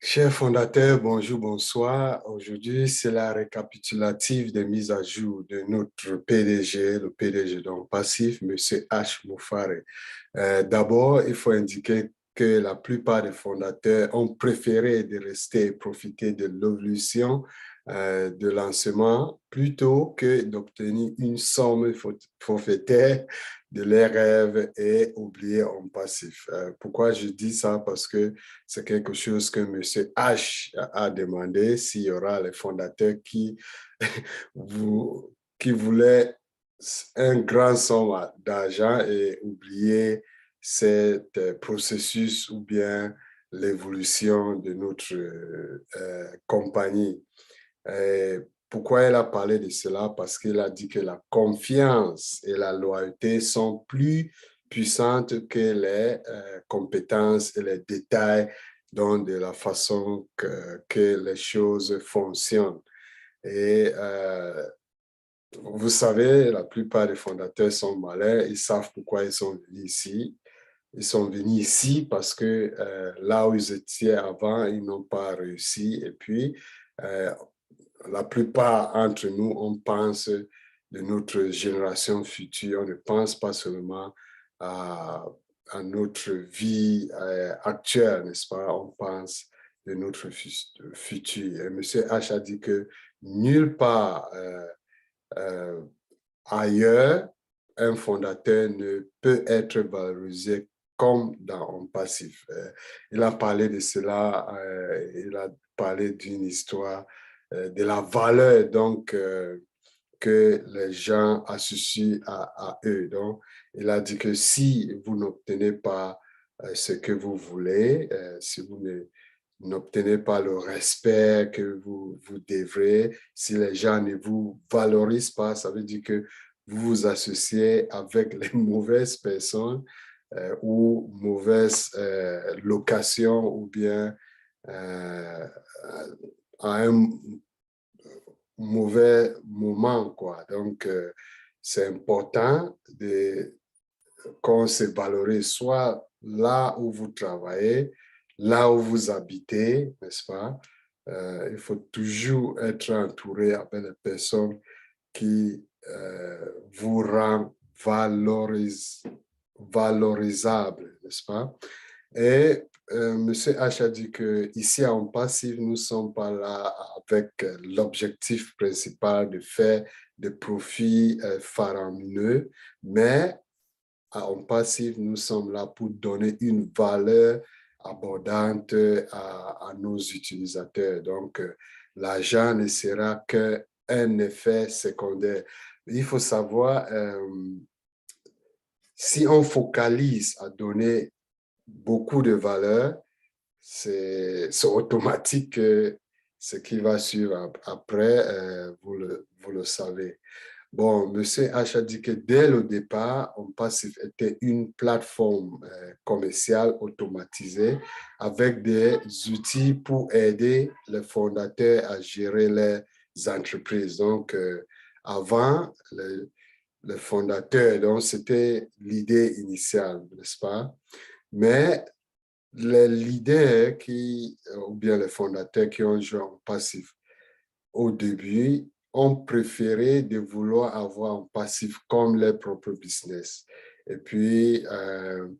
Chers fondateurs, bonjour, bonsoir. Aujourd'hui, c'est la récapitulative des mises à jour de notre PDG, le PDG donc passif, M. H. Moufare. D'abord, il faut indiquer que la plupart des fondateurs ont préféré de rester et profiter de l'évolution de lancement plutôt que d'obtenir une somme forfaitaire de leurs rêves et oublier en passif. Pourquoi je dis ça? Parce que c'est quelque chose que M. H a demandé s'il y aura les fondateurs qui voulaient un grand somme d'argent et oublier cet processus ou bien l'évolution de notre compagnie. Et pourquoi elle a parlé de cela? Parce qu'il a dit que la confiance et la loyauté sont plus puissantes que les compétences et les détails de la façon que les choses fonctionnent. Et vous savez, la plupart des fondateurs sont malins, ils savent pourquoi ils sont venus ici. Ils sont venus ici parce que là où ils étaient avant, ils n'ont pas réussi. Et puis, euh, la plupart d'entre nous, on pense de notre génération future, on ne pense pas seulement à notre vie actuelle, n'est-ce pas? On pense de notre futur. Et M. H a dit que nulle part euh, ailleurs, un fondateur ne peut être valorisé comme dans un passif. Il a parlé de cela, il a parlé d'une histoire de la valeur donc que les gens associent à eux. Donc, il a dit que si vous n'obtenez pas ce que vous voulez, si vous n'obtenez pas le respect que vous devrez, si les gens ne vous valorisent pas, ça veut dire que vous vous associez avec les mauvaises personnes ou mauvaises locations ou bien euh, à un mauvais moment, quoi. Donc, c'est important qu'on se valorise soit là où vous travaillez, là où vous habitez, n'est-ce pas? Il faut toujours être entouré avec des personnes qui vous rendent valorisable, n'est-ce pas? Et M. H a dit qu'ici, en passif, nous ne sommes pas là avec l'objectif principal de faire des profits faramineux, mais en passif, nous sommes là pour donner une valeur abondante à nos utilisateurs. Donc, l'argent ne sera qu'un effet secondaire. Il faut savoir, si on focalise à donner beaucoup de valeur, c'est automatique que ce qui va suivre après, vous le savez. Bon, Monsieur H a dit que dès le départ, OnPassif était une plateforme commerciale automatisée avec des outils pour aider les fondateurs à gérer les entreprises. Donc, avant, le fondateur, donc c'était l'idée initiale, n'est-ce pas? Mais les leaders ou bien les fondateurs qui ont joué en passif au début ont préféré de vouloir avoir un passif comme leur propre business. Et puis, un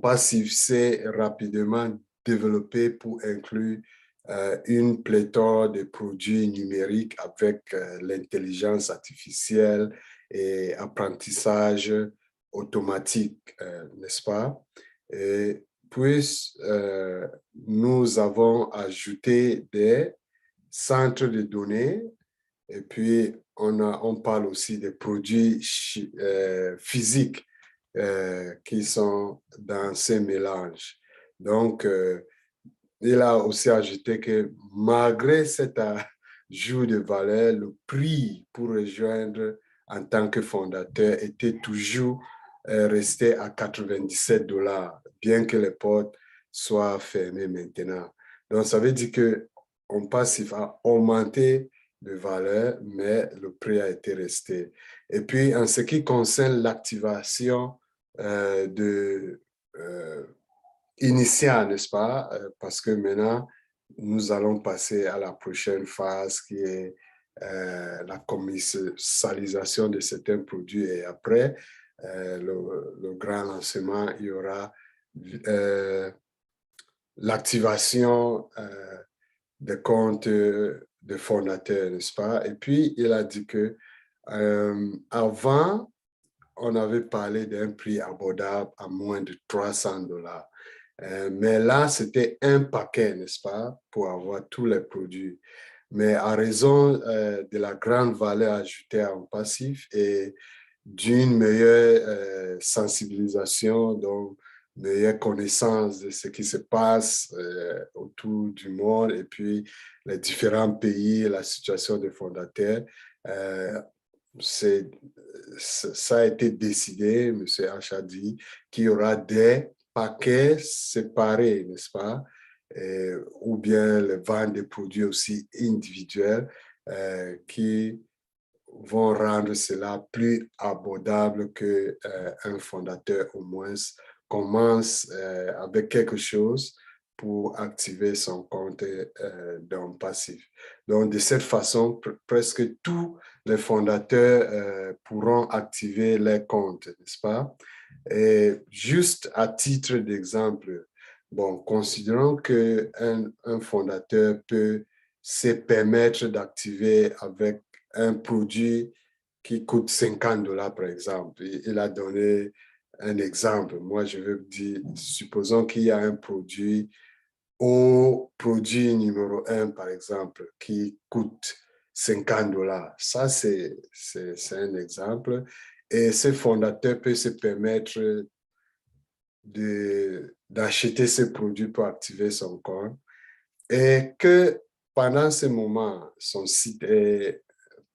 passif s'est rapidement développé pour inclure une pléthore de produits numériques avec l'intelligence artificielle et apprentissage automatique, n'est-ce pas? Et puis, nous avons ajouté des centres de données et puis on parle aussi des produits physiques qui sont dans ces mélanges. Donc, il a aussi ajouté que malgré cet ajout de valeur, le prix pour rejoindre en tant que fondateur était toujours resté à 97 $, bien que les portes soient fermées maintenant. Donc, ça veut dire que on passe à augmenter de valeur, mais le prix a été resté. Et puis, en ce qui concerne l'activation de initial, n'est-ce pas? Parce que maintenant, nous allons passer à la prochaine phase qui est la commercialisation de certains produits et après le grand lancement, il y aura l'activation des comptes de fondateurs, n'est-ce pas? Et puis, il a dit que avant, on avait parlé d'un prix abordable à moins de $300. Mais là, c'était un paquet, n'est-ce pas, pour avoir tous les produits. Mais à raison de la grande valeur ajoutée en passif et d'une meilleure sensibilisation, donc meilleure connaissance de ce qui se passe autour du monde et puis les différents pays, la situation des fondateurs, euh, ça a été décidé, M. H a dit, qu'il y aura des paquets séparés, n'est-ce pas? Ou bien les ventes des produits aussi individuels qui vont rendre cela plus abordable qu'un fondateur au moins commence avec quelque chose pour activer son compte dans passif. Donc, de cette façon, presque tous les fondateurs pourront activer les comptes, n'est-ce pas? Et juste à titre d'exemple, bon, considérons qu'un fondateur peut se permettre d'activer avec un produit qui coûte $50, par exemple. Il a donné un exemple. Moi, je veux dire, supposons qu'il y a un produit au produit numéro un, par exemple, qui coûte $50. Ça, c'est un exemple. Et ce fondateur peut se permettre d'acheter ces produits pour activer son compte et que pendant ce moment, son site est,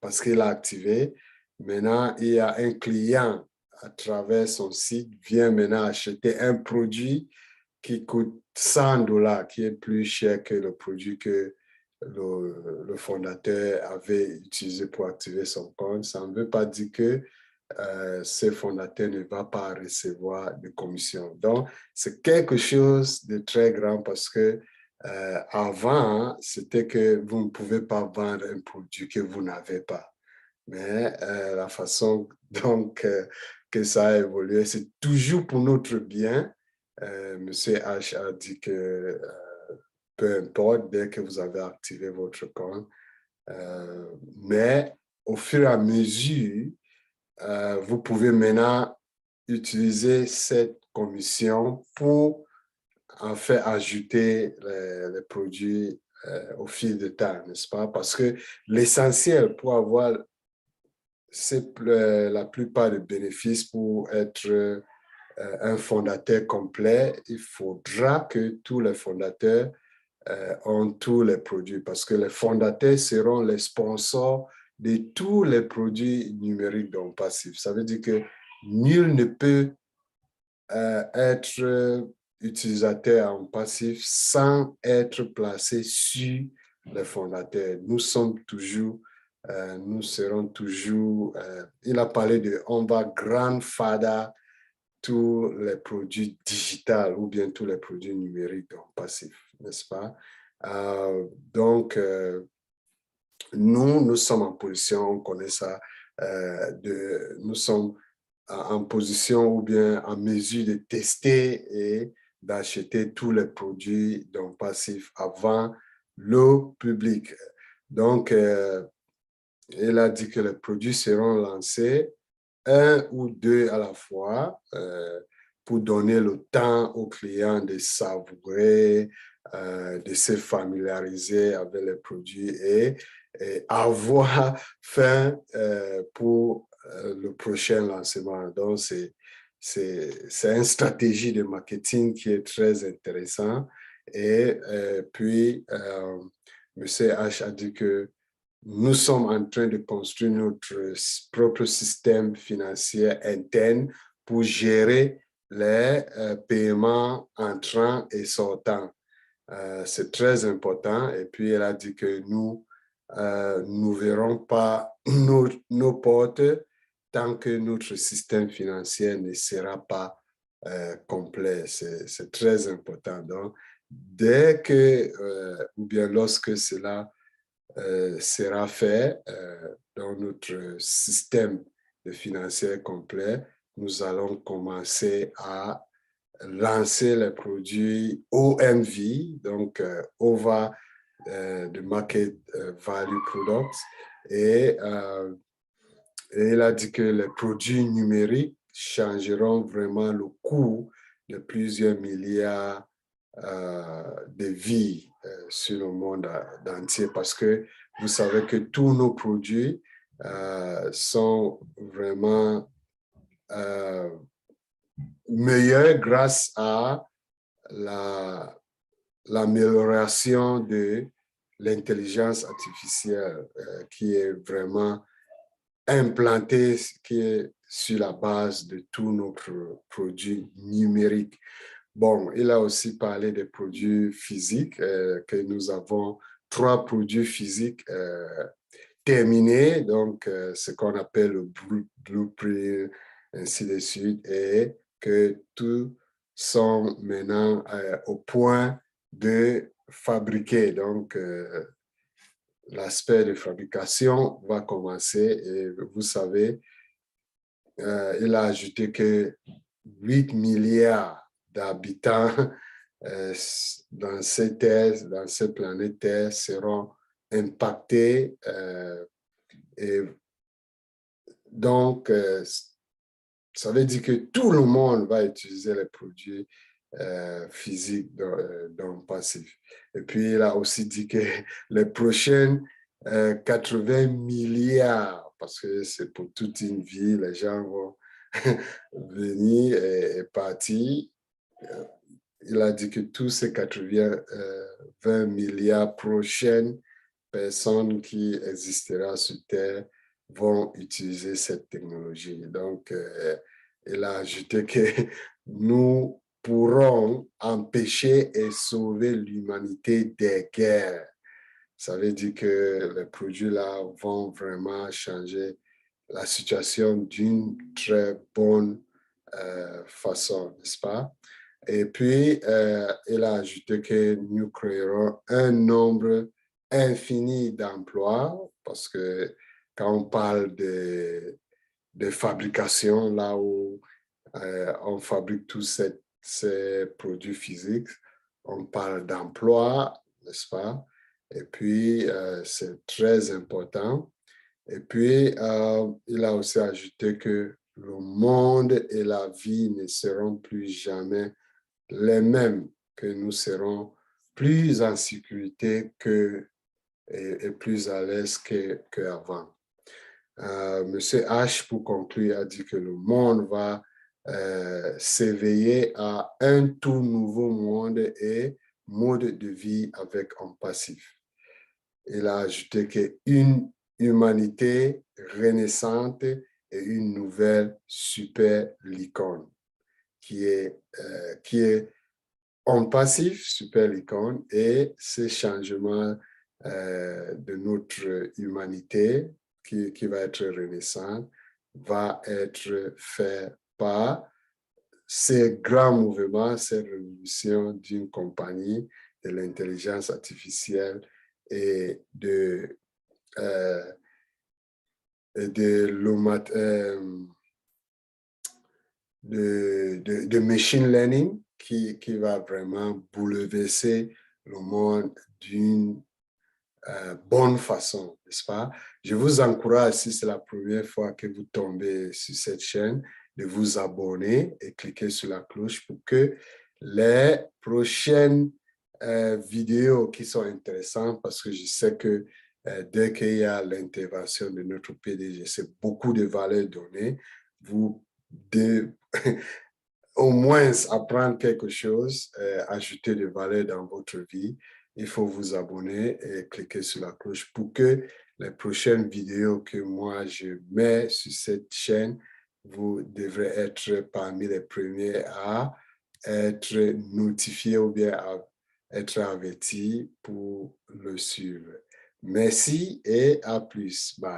parce qu'il a activé, maintenant, il y a un client à travers son site vient maintenant acheter un produit qui coûte $100, qui est plus cher que le produit que le fondateur avait utilisé pour activer son compte. Ça ne veut pas dire que ce fondateur ne va pas recevoir de commission. Donc, c'est quelque chose de très grand parce que avant, c'était que vous ne pouvez pas vendre un produit que vous n'avez pas. Mais la façon donc que ça a évolué, c'est toujours pour notre bien. Monsieur H a dit que peu importe, dès que vous avez activé votre compte, mais au fur et à mesure, vous pouvez maintenant utiliser cette commission pour en fait ajouter les produits au fil de temps, n'est-ce pas? Parce que l'essentiel pour avoir la plupart des bénéfices pour être un fondateur complet, il faudra que tous les fondateurs ont tous les produits parce que les fondateurs seront les sponsors de tous les produits numériques donc passifs. Ça veut dire que nul ne peut être utilisateur en passif sans être placé sur les fondateurs. Nous sommes toujours, nous serons toujours, il a parlé de, on va grandfather tous les produits digitaux ou bien tous les produits numériques en passif, n'est-ce pas? Donc, nous sommes en position, on connaît ça, nous sommes en position ou bien en mesure de tester et d'acheter tous les produits donc passifs avant le public. Donc, il a dit que les produits seront lancés un ou deux à la fois pour donner le temps aux clients de savourer, de se familiariser avec les produits et avoir faim pour le prochain lancement. Donc, c'est une stratégie de marketing qui est très intéressante. Et puis, M. H a dit que nous sommes en train de construire notre propre système financier interne pour gérer les paiements entrants et sortants. C'est très important. Et puis, elle a dit que nous n'ouvrirons pas nos portes tant que notre système financier ne sera pas complet. C'est très important. Donc, dès que, ou bien lorsque cela sera fait dans notre système de financier complet, nous allons commencer à lancer les produits OMV, donc Over the Market Value Products, et il a dit que les produits numériques changeront vraiment le coût de plusieurs milliards de vies sur le monde entier parce que vous savez que tous nos produits sont vraiment meilleurs grâce à l'amélioration de l'intelligence artificielle qui est vraiment implantée, qui est sur la base de tous nos produits numériques. Bon, il a aussi parlé des produits physiques, que nous avons 3 produits physiques terminés, donc ce qu'on appelle le blueprint, ainsi de suite, et que tous sont maintenant au point de fabriquer. Donc, l'aspect de fabrication va commencer et vous savez, il a ajouté que 8 milliards d'habitants dans ces terres, dans cette planète Terre seront impactés. Et donc, ça veut dire que tout le monde va utiliser les produits physiques dans le passif. Et puis, il a aussi dit que les prochaines 80 milliards, parce que c'est pour toute une vie, les gens vont venir et partir. Il a dit que tous ces 80 milliards prochaines personnes qui existeront sur Terre vont utiliser cette technologie. Donc, il a ajouté que nous pourrons empêcher et sauver l'humanité des guerres. Ça veut dire que les produits-là vont vraiment changer la situation d'une très bonne façon, n'est-ce pas? Et puis, il a ajouté que nous créerons un nombre infini d'emplois parce que quand on parle de fabrication, là où on fabrique tous ces produits physiques, on parle d'emploi, n'est-ce pas? Et puis, c'est très important. Et puis, il a aussi ajouté que le monde et la vie ne seront plus jamais les mêmes, que nous serons plus en sécurité et plus à l'aise qu'avant. Monsieur H, pour conclure, a dit que le monde va s'éveiller à un tout nouveau monde et mode de vie avec un passif. Il a ajouté qu'une humanité renaissante et une nouvelle super licorne qui est en passif, super licorne, et ces changements de notre humanité qui va être renaissante va être fait par ces grands mouvements, ces révolutions d'une compagnie de l'intelligence artificielle et euh, de machine learning qui va vraiment bouleverser le monde d'une bonne façon, n'est-ce pas? Je vous encourage, si c'est la première fois que vous tombez sur cette chaîne, de vous abonner et cliquer sur la cloche pour que les prochaines vidéos qui sont intéressantes, parce que je sais que dès qu'il y a l'intervention de notre PDG, c'est beaucoup de valeurs données, vous devez au moins apprendre quelque chose, ajouter de valeur dans votre vie. Il faut vous abonner et cliquer sur la cloche pour que les prochaines vidéos que moi je mets sur cette chaîne, vous devrez être parmi les premiers à être notifiés ou bien à être avertis pour le suivre. Merci et à plus. Bye.